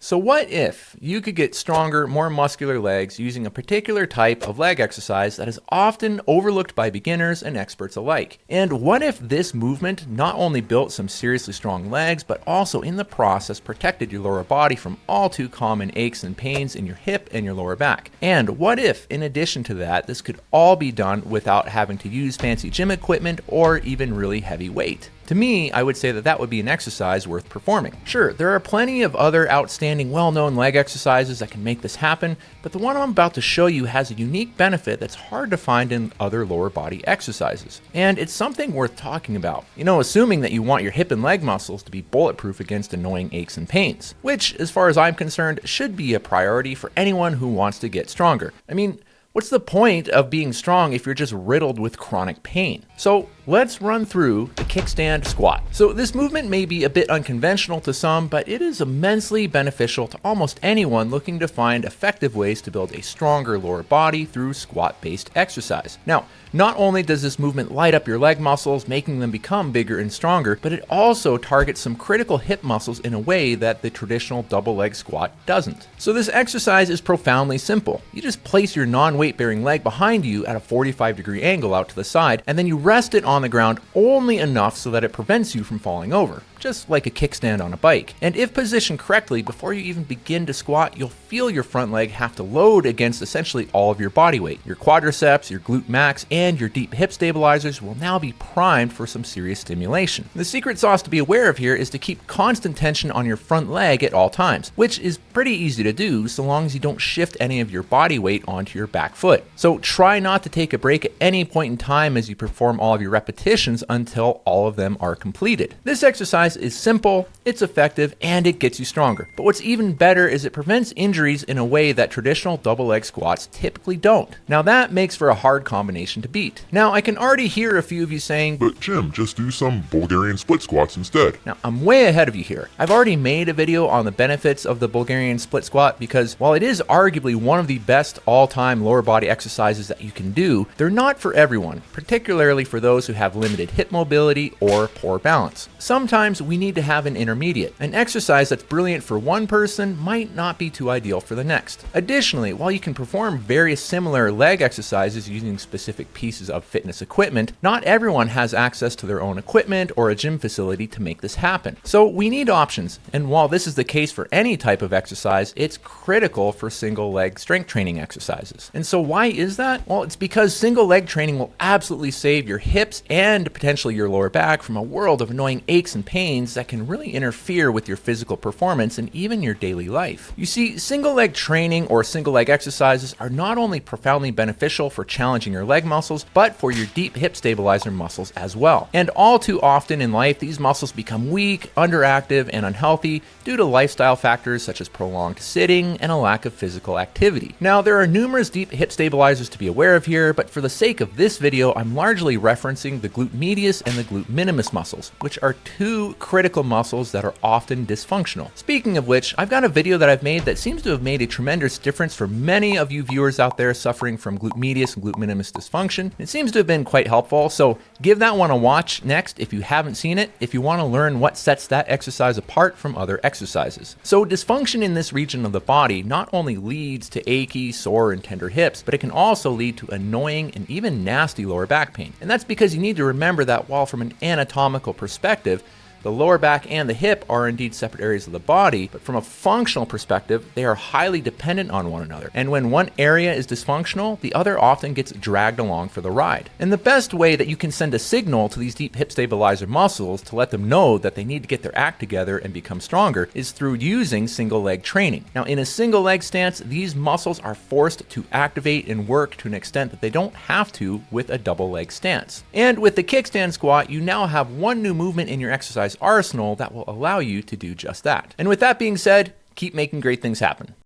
So what if you could get stronger, more muscular legs using a particular type of leg exercise that is often overlooked by beginners and experts alike? And what if this movement not only built some seriously strong legs, but also in the process protected your lower body from all too common aches and pains in your hip and your lower back? And what if, in addition to that, this could all be done without having to use fancy gym equipment or even really heavy weight? To me, I would say that that would be an exercise worth performing. Sure, there are plenty of other outstanding, well-known leg exercises that can make this happen, but the one I'm about to show you has a unique benefit that's hard to find in other lower body exercises. And it's something worth talking about. You know, assuming that you want your hip and leg muscles to be bulletproof against annoying aches and pains, which, as far as I'm concerned, should be a priority for anyone who wants to get stronger. I mean, what's the point of being strong if you're just riddled with chronic pain? So let's run through the kickstand squat. So this movement may be a bit unconventional to some, but it is immensely beneficial to almost anyone looking to find effective ways to build a stronger lower body through squat-based exercise. Now, not only does this movement light up your leg muscles, making them become bigger and stronger, but it also targets some critical hip muscles in a way that the traditional double leg squat doesn't. So this exercise is profoundly simple. You just place your non-weight bearing leg behind you at a 45-degree angle out to the side, and then you rest it on the ground only enough so that it prevents you from falling over, just like a kickstand on a bike. And if positioned correctly, before you even begin to squat, you'll feel your front leg have to load against essentially all of your body weight. Your quadriceps, your glute max, and your deep hip stabilizers will now be primed for some serious stimulation. The secret sauce to be aware of here is to keep constant tension on your front leg at all times, which is pretty easy to do so long as you don't shift any of your body weight onto your back foot. So try not to take a break at any point in time as you perform all of your repetitions until all of them are completed. This exercise is simple, it's effective, and it gets you stronger. But what's even better is it prevents injuries in a way that traditional double leg squats typically don't. Now that makes for a hard combination to beat. Now I can already hear a few of you saying, "But Jim, just do some Bulgarian split squats instead." Now I'm way ahead of you here. I've already made a video on the benefits of the Bulgarian split squat because while it is arguably one of the best all-time lower body exercises that you can do, they're not for everyone, particularly for those who have limited hip mobility or poor balance. Sometimes we need to have an intermediate. An exercise that's brilliant for one person might not be too ideal for the next. Additionally, while you can perform various similar leg exercises using specific pieces of fitness equipment, not everyone has access to their own equipment or a gym facility to make this happen. So we need options, and while this is the case for any type of exercise, it's critical for single leg strength training exercises. And so why is that? Well, it's because single leg training will absolutely save your hips and potentially your lower back from a world of annoying aches and pains that can really interfere with your physical performance and even your daily life. You see, single leg training or single leg exercises are not only profoundly beneficial for challenging your leg muscles, but for your deep hip stabilizer muscles as well. And all too often in life, these muscles become weak, underactive, and unhealthy due to lifestyle factors such as prolonged sitting and a lack of physical activity. Now, there are numerous deep hip stabilizers to be aware of here, but for the sake of this video, I'm largely referencing the glute medius and the glute minimus muscles, which are two critical muscles that are often dysfunctional. Speaking of which, I've got a video that I've made that seems to have made a tremendous difference for many of you viewers out there suffering from glute medius and glute minimus dysfunction. It seems to have been quite helpful, so give that one a watch next if you haven't seen it, if you want to learn what sets that exercise apart from other exercises. So dysfunction in this region of the body not only leads to achy, sore, and tender hips, but it can also lead to annoying and even nasty lower back pain. And that's because you need to remember that while from an anatomical perspective, the lower back and the hip are indeed separate areas of the body, but from a functional perspective, they are highly dependent on one another. And when one area is dysfunctional, the other often gets dragged along for the ride. And the best way that you can send a signal to these deep hip stabilizer muscles to let them know that they need to get their act together and become stronger is through using single leg training. Now, in a single leg stance, these muscles are forced to activate and work to an extent that they don't have to with a double leg stance. And with the kickstand squat, you now have one new movement in your exercise arsenal that will allow you to do just that. And with that being said, keep making great things happen.